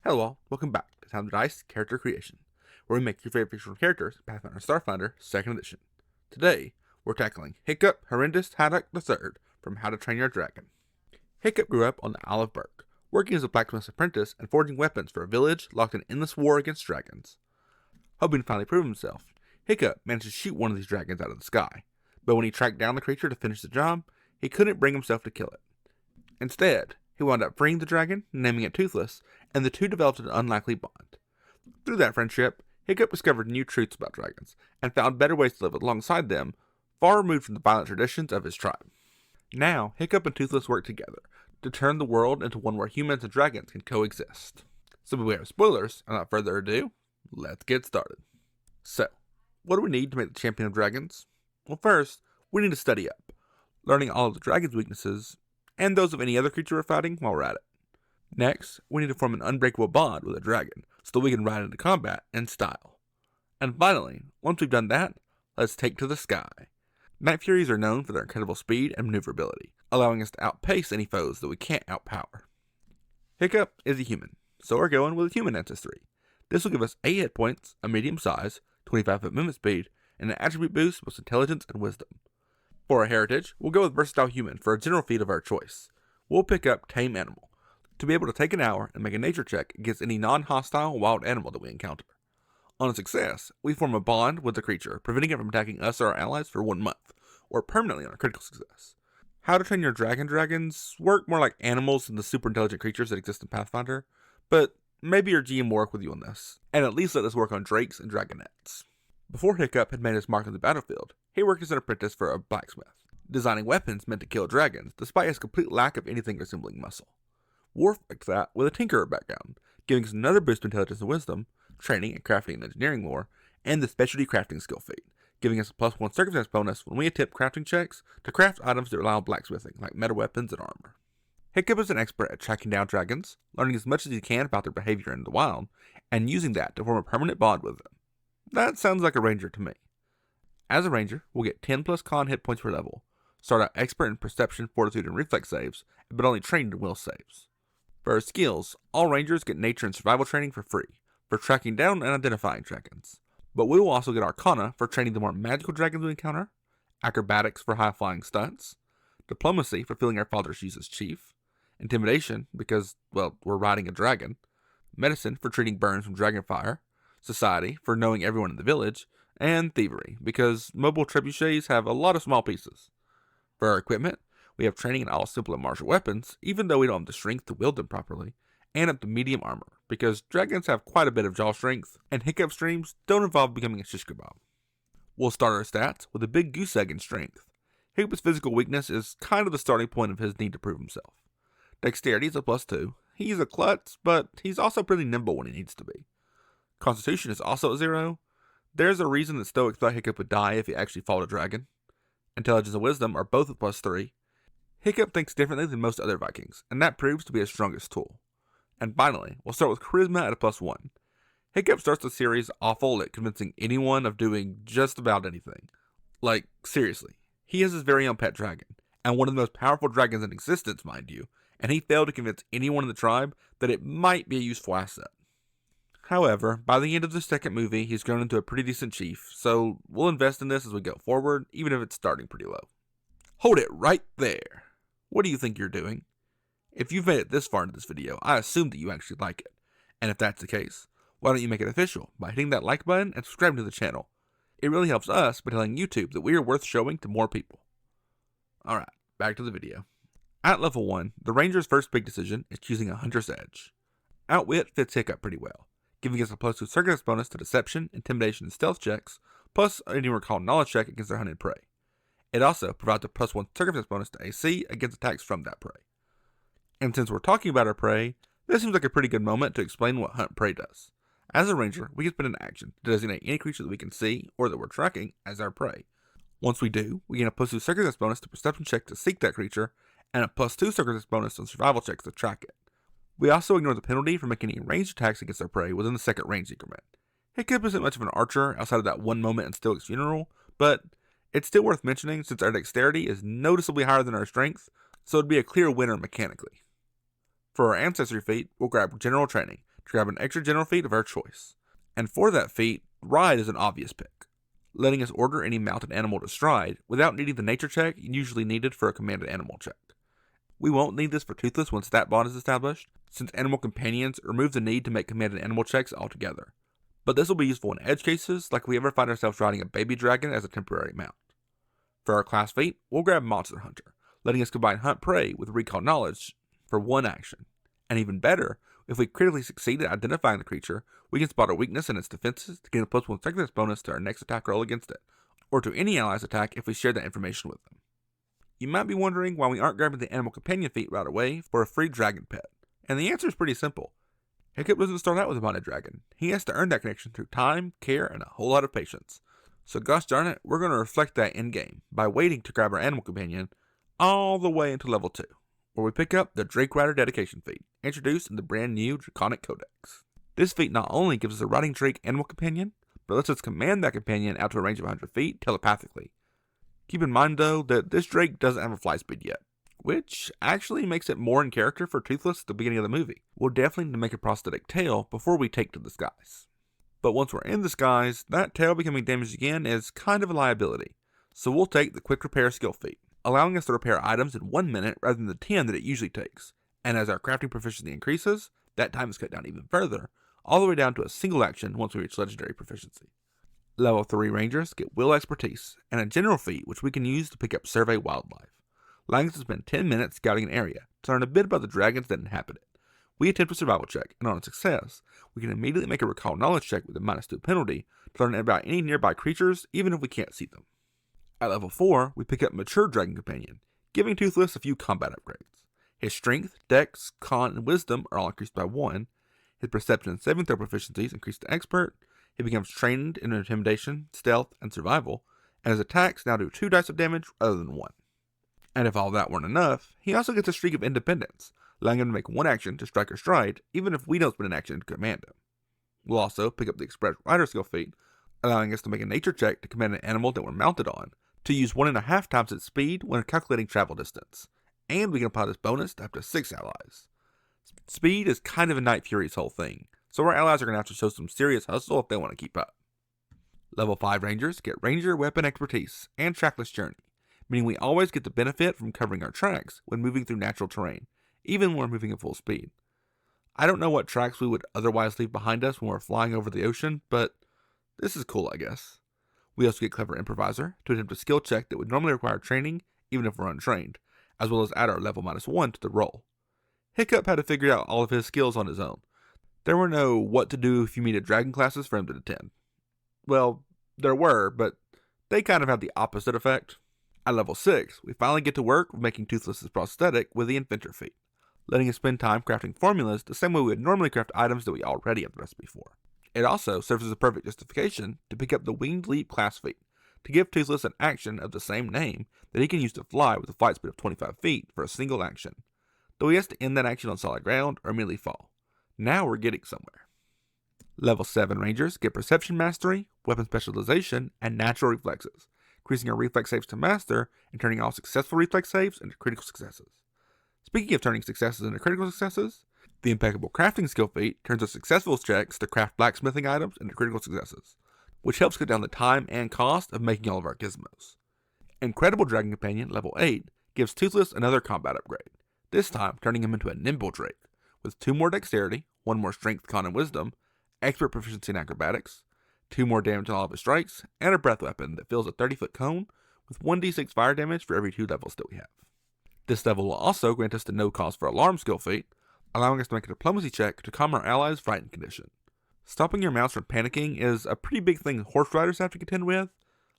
Hello all, welcome back to Time to Dice Character Creation, where we make your favorite fictional characters in Pathfinder Starfinder 2nd Edition. Today, we're tackling Hiccup Horrendous Haddock III from How to Train Your Dragon. Hiccup grew up on the Isle of Burke, working as a blacksmith's apprentice and forging weapons for a village locked in endless war against dragons. Hoping to finally prove himself, Hiccup managed to shoot one of these dragons out of the sky, but when he tracked down the creature to finish the job, he couldn't bring himself to kill it. Instead, he wound up freeing the dragon, naming it Toothless, and the two developed an unlikely bond. Through that friendship, Hiccup discovered new truths about dragons, and found better ways to live alongside them, far removed from the violent traditions of his tribe. Now, Hiccup and Toothless work together to turn the world into one where humans and dragons can coexist. So beware of spoilers, and without further ado, let's get started. So, what do we need to make the champion of dragons? Well, first, we need to study up, learning all of the dragon's weaknesses, and those of any other creature we're fighting while we're at it. Next, we need to form an unbreakable bond with a dragon, so that we can ride into combat in style. And finally, once we've done that, let's take to the sky. Night Furies are known for their incredible speed and maneuverability, allowing us to outpace any foes that we can't outpower. Hiccup is a human, so we're going with a human ancestry. This will give us 8 hit points, a medium size, 25-foot movement speed, and an attribute boost with intelligence and wisdom. For our heritage, we'll go with Versatile Human for a general feat of our choice. We'll pick up Tame Animal, to be able to take an hour and make a nature check against any non-hostile wild animal that we encounter. On a success, we form a bond with the creature, preventing it from attacking us or our allies for 1 month, or permanently on a critical success. How to Train Your Dragons work more like animals than the super intelligent creatures that exist in Pathfinder, but maybe your GM will work with you on this, and at least let us work on drakes and dragonettes. Before Hiccup had made his mark on the battlefield, he worked as an apprentice for a blacksmith, designing weapons meant to kill dragons, despite his complete lack of anything resembling muscle. Worf liked that with a tinkerer background, giving us another boost to intelligence and wisdom, training and crafting and engineering lore, and the specialty crafting skill feat, giving us a +1 circumstance bonus when we attempt crafting checks to craft items that rely on blacksmithing, like metal weapons and armor. Hiccup is an expert at tracking down dragons, learning as much as he can about their behavior in the wild, and using that to form a permanent bond with them. That sounds like a ranger to me. As a ranger, we'll get 10 plus con hit points per level, start out expert in perception, fortitude, and reflex saves, but only trained in will saves. For our skills, all rangers get nature and survival training for free, for tracking down and identifying dragons. But we will also get Arcana for training the more magical dragons we encounter, Acrobatics for high-flying stunts, Diplomacy for filling our father's shoes as chief, Intimidation because, well, we're riding a dragon, Medicine for treating burns from dragonfire, Society for knowing everyone in the village, and Thievery because mobile trebuchets have a lot of small pieces. For our equipment, we have training in all simple and martial weapons, even though we don't have the strength to wield them properly, and up to medium armor, because dragons have quite a bit of jaw strength, and Hiccup streams don't involve becoming a shish kebab. We'll start our stats with a big goose egg in strength. Hiccup's physical weakness is kind of the starting point of his need to prove himself. Dexterity is a +2. He's a klutz, but he's also pretty nimble when he needs to be. Constitution is also a 0. There's a reason that Stoics thought Hiccup would die if he actually fought a dragon. Intelligence and Wisdom are both a +3. Hiccup thinks differently than most other Vikings, and that proves to be his strongest tool. And finally, we'll start with Charisma at a +1. Hiccup starts the series awful at convincing anyone of doing just about anything. Like, seriously, he has his very own pet dragon, and one of the most powerful dragons in existence, mind you, and he failed to convince anyone in the tribe that it might be a useful asset. However, by the end of the second movie, he's grown into a pretty decent chief, so we'll invest in this as we go forward, even if it's starting pretty low. Hold it right there! What do you think you're doing? If you've made it this far into this video, I assume that you actually like it. And if that's the case, why don't you make it official by hitting that like button and subscribing to the channel? It really helps us by telling YouTube that we are worth showing to more people. Alright, back to the video. At level 1, the ranger's first big decision is choosing a Hunter's Edge. Outwit fits Hiccup pretty well, giving us a +2 circumstance bonus to Deception, Intimidation, and Stealth checks, plus any recall knowledge check against their hunted prey. It also provides a +1 circumstance bonus to AC against attacks from that prey. And since we're talking about our prey, this seems like a pretty good moment to explain what Hunt Prey does. As a ranger, we can spend an action to designate any creature that we can see or that we're tracking as our prey. Once we do, we gain a +2 circumstance bonus to Perception check to seek that creature, and a +2 circumstance bonus on survival checks to track it. We also ignore the penalty for making any ranged attacks against our prey within the second range increment. Hiccup isn't much of an archer outside of that one moment in Stoic's funeral, but it's still worth mentioning since our dexterity is noticeably higher than our strength, so it'd be a clear winner mechanically. For our ancestry feat, we'll grab General Training to grab an extra general feat of our choice. And for that feat, Ride is an obvious pick, letting us order any mounted animal to stride without needing the nature check usually needed for a commanded animal check. We won't need this for Toothless once that bond is established, since Animal Companions remove the need to make commanded animal checks altogether. But this will be useful in edge cases, like if we ever find ourselves riding a baby dragon as a temporary mount. For our class feat, we'll grab Monster Hunter, letting us combine Hunt Prey with Recall Knowledge for one action. And even better, if we critically succeed at identifying the creature, we can spot a weakness in its defenses to gain a +1 strength bonus to our next attack roll against it, or to any ally's attack if we share that information with them. You might be wondering why we aren't grabbing the Animal Companion feat right away for a free dragon pet, and the answer is pretty simple. Hiccup doesn't start out with a bonded dragon. He has to earn that connection through time, care, and a whole lot of patience. So gosh darn it, we're going to reflect that in-game by waiting to grab our Animal Companion all the way into level 2, where we pick up the Drake Rider Dedication feat, introduced in the brand new Draconic Codex. This feat not only gives us a riding Drake Animal Companion, but lets us command that companion out to a range of 100 feet telepathically. Keep in mind though that this Drake doesn't have a fly speed yet, which actually makes it more in character for Toothless at the beginning of the movie. We'll definitely need to make a prosthetic tail before we take to the skies. But once we're in the skies, that tail becoming damaged again is kind of a liability, so we'll take the Quick Repair skill feat, allowing us to repair items in 1 minute rather than the 10 that it usually takes, and as our crafting proficiency increases, that time is cut down even further, all the way down to a single action once we reach legendary proficiency. Level 3 Rangers get Will Expertise, and a general feat which we can use to pick up Survey Wildlife, allowing us to spend 10 minutes scouting an area to learn a bit about the dragons that inhabit it. We attempt a survival check, and on a success, we can immediately make a Recall Knowledge check with a -2 penalty to learn about any nearby creatures, even if we can't see them. At level 4, we pick up Mature Dragon Companion, giving Toothless a few combat upgrades. His Strength, Dex, Con, and Wisdom are all increased by 1. His Perception and Saving Throw proficiencies increased to Expert. He becomes trained in Intimidation, Stealth, and Survival, and his attacks now do 2 dice of damage rather than 1. And if all that weren't enough, he also gets a streak of independence, allowing him to make 1 action to strike or stride, even if we don't spend an action to command him. We'll also pick up the Express Rider skill feat, allowing us to make a nature check to command an animal that we're mounted on, to use 1.5 times its speed when calculating travel distance, and we can apply this bonus to up to 6 allies. Speed is kind of a Night Fury's whole thing, so our allies are going to have to show some serious hustle if they want to keep up. Level 5 Rangers get Ranger Weapon Expertise and Trackless Journey, meaning we always get the benefit from covering our tracks when moving through natural terrain, even when we're moving at full speed. I don't know what tracks we would otherwise leave behind us when we're flying over the ocean, but this is cool, I guess. We also get Clever Improviser to attempt a skill check that would normally require training, even if we're untrained, as well as add our level -1 to the roll. Hiccup had to figure out all of his skills on his own. There were no what to do if you meet a dragon classes for him to attend. Well, there were, but they kind of had the opposite effect. At level 6, we finally get to work with making Toothless's prosthetic with the Inventor feat, letting us spend time crafting formulas the same way we would normally craft items that we already have the recipe for. It also serves as a perfect justification to pick up the Winged Leap class feat, to give Toothless an action of the same name that he can use to fly with a flight speed of 25 feet for a single action, though he has to end that action on solid ground or immediately fall. Now we're getting somewhere. Level 7 Rangers get Perception Mastery, Weapon Specialization, and Natural Reflexes, increasing our reflex saves to master and turning all successful reflex saves into critical successes. Speaking of turning successes into critical successes, the Impeccable Crafting skill feat turns our successful checks to craft blacksmithing items into critical successes, which helps cut down the time and cost of making all of our gizmos. Incredible Dragon Companion level 8 gives Toothless another combat upgrade, this time turning him into a Nimble Drake, with 2 more Dexterity, 1 more Strength, Con, and Wisdom, Expert Proficiency in Acrobatics, 2 more damage on all of his strikes, and a breath weapon that fills a 30-foot cone with 1d6 fire damage for every 2 levels that we have. This level will also grant us the No Cause for Alarm skill feat, allowing us to make a diplomacy check to calm our allies' frightened condition. Stopping your mounts from panicking is a pretty big thing horse riders have to contend with.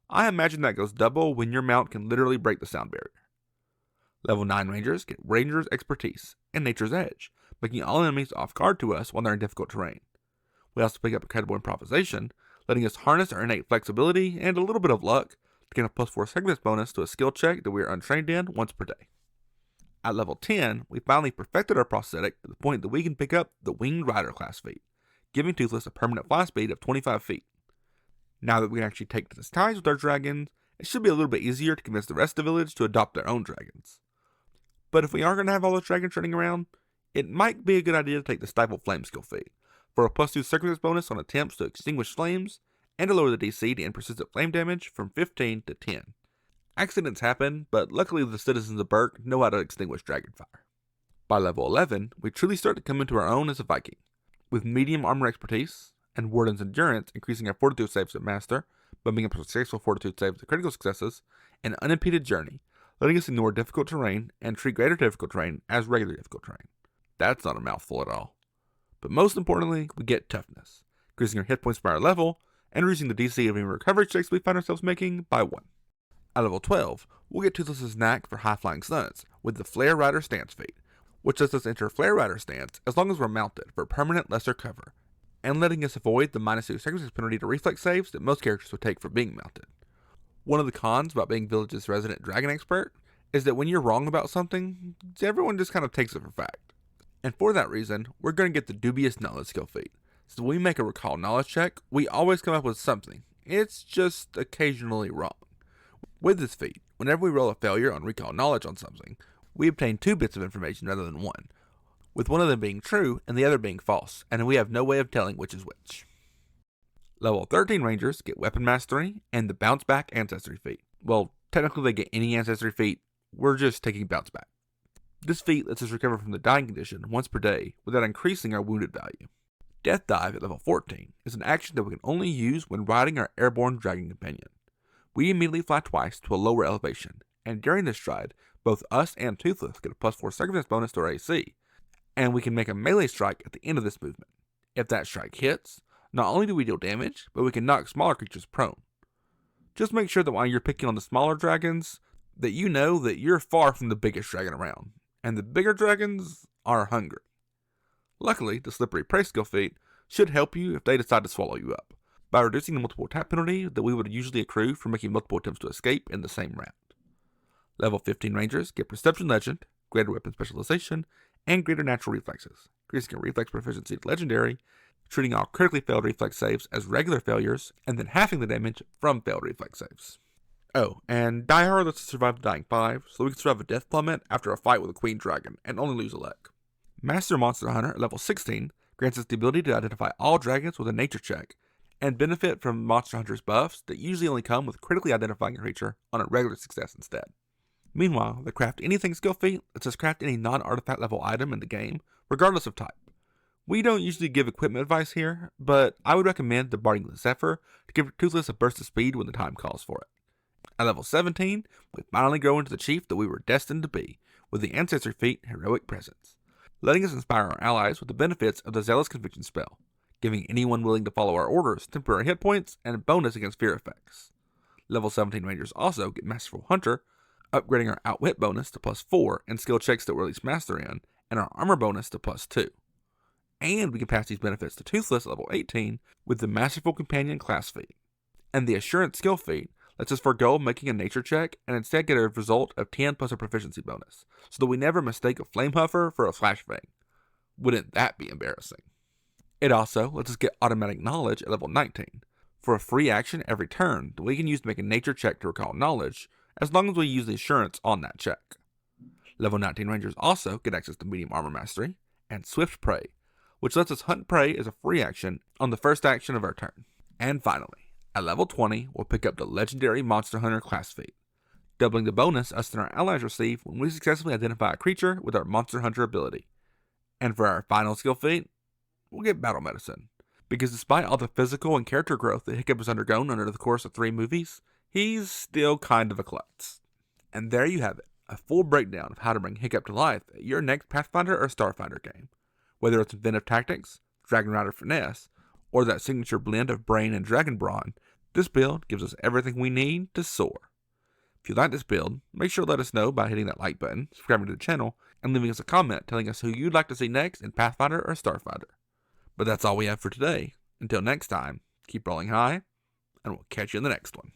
I imagine that goes double when your mount can literally break the sound barrier. Level 9 Rangers get Ranger's Expertise and Nature's Edge, making all enemies off guard to us when they're in difficult terrain. We also pick up Incredible Improvisation, letting us harness our innate flexibility and a little bit of luck to get a +4 strength bonus to a skill check that we are untrained in once per day. At level 10, we finally perfected our prosthetic to the point that we can pick up the Winged Rider class feat, giving Toothless a permanent fly speed of 25 feet. Now that we can actually take to the skies with our dragons, it should be a little bit easier to convince the rest of the village to adopt their own dragons. But if we are going to have all those dragons running around, it might be a good idea to take the Stifle Flame skill feat, for a +2 circumstance bonus on attempts to extinguish flames, and to lower the DC to end persistent flame damage from 15 to 10. Accidents happen, but luckily the citizens of Burke know how to extinguish dragonfire. By level 11, we truly start to come into our own as a Viking, with medium armor expertise and Warden's endurance increasing our fortitude saves to master, bumping up our successful fortitude saves to critical successes, and unimpeded journey, letting us ignore difficult terrain and treat greater difficult terrain as regular difficult terrain. That's not a mouthful at all. But most importantly, we get toughness, increasing our hit points by our level, and reducing the DC of any recovery checks we find ourselves making by 1. At level 12, we'll get Toothless's knack for high-flying stunts with the Flare Rider stance feat, which lets us enter Flare Rider stance as long as we're mounted for permanent lesser cover, and letting us avoid the -2 circumstance penalty to reflex saves that most characters would take for being mounted. One of the cons about being Village's resident dragon expert is that when you're wrong about something, everyone just kind of takes it for fact. And for that reason, we're going to get the dubious knowledge skill feat. So when we make a recall knowledge check, we always come up with something. It's just occasionally wrong. With this feat, whenever we roll a failure on recall knowledge on something, we obtain 2 bits of information rather than 1, with one of them being true and the other being false, and we have no way of telling which is which. Level 13 Rangers get Weapon Mastery and the Bounce Back Ancestry feat. Well, technically they get any Ancestry feat, we're just taking Bounce Back. This feat lets us recover from the dying condition once per day without increasing our wounded value. Death Dive at level 14 is an action that we can only use when riding our airborne dragon companion. We immediately fly twice to a lower elevation, and during this stride, both us and Toothless get a +4 circumstance bonus to our AC, and we can make a melee strike at the end of this movement. If that strike hits, not only do we deal damage, but we can knock smaller creatures prone. Just make sure that while you're picking on the smaller dragons, that you know that you're far from the biggest dragon around, and the bigger dragons are hungry. Luckily, the Slippery Prey skill feat should help you if they decide to swallow you up, by reducing the multiple attack penalty that we would usually accrue for making multiple attempts to escape in the same round. Level 15 Rangers get Perception Legend, greater weapon specialization, and greater natural reflexes, increasing your reflex proficiency to legendary, treating all critically failed reflex saves as regular failures, and then halving the damage from failed reflex saves. Oh, and Die Hard lets us survive the Dying 5, so we can survive a death plummet after a fight with a queen dragon, and only lose a leg. Master Monster Hunter at level 16 grants us the ability to identify all dragons with a nature check, and benefit from Monster Hunter's buffs that usually only come with critically identifying a creature on a regular success instead. Meanwhile, the Craft Anything skill feat lets us craft any non-artifact level item in the game, regardless of type. We don't usually give equipment advice here, but I would recommend the Barding Zephyr to give Toothless a burst of speed when the time calls for it. At level 17, we finally grow into the chief that we were destined to be, with the Ancestry feat Heroic Presence, letting us inspire our allies with the benefits of the Zealous Conviction spell, giving anyone willing to follow our orders temporary hit points and a bonus against fear effects. Level 17 Rangers also get Masterful Hunter, upgrading our Outwit bonus to +4 in skill checks that we're at least master in, and our armor bonus to +2. And we can pass these benefits to Toothless at level 18 with the Masterful Companion class feat. And the Assurance skill feat lets us forego making a nature check and instead get a result of 10 plus a proficiency bonus, so that we never mistake a Flame Huffer for a Flash Fang. Wouldn't that be embarrassing? It also lets us get Automatic Knowledge at level 19, for a free action every turn that we can use to make a nature check to recall knowledge, as long as we use the assurance on that check. Level 19 Rangers also get access to Medium Armor Mastery and Swift Prey, which lets us hunt prey as a free action on the first action of our turn. And finally, at level 20, we'll pick up the Legendary Monster Hunter class feat, doubling the bonus us and our allies receive when we successfully identify a creature with our Monster Hunter ability. And for our final skill feat, we'll get Battle Medicine, because despite all the physical and character growth that Hiccup has undergone under the course of 3 movies, he's still kind of a klutz. And there you have it, a full breakdown of how to bring Hiccup to life at your next Pathfinder or Starfinder game. Whether it's Inventive Tactics, Dragon Rider Finesse, or that signature blend of Brain and Dragon Brawn, this build gives us everything we need to soar. If you like this build, make sure to let us know by hitting that like button, subscribing to the channel, and leaving us a comment telling us who you'd like to see next in Pathfinder or Starfinder. But that's all we have for today. Until next time, keep rolling high, and we'll catch you in the next one.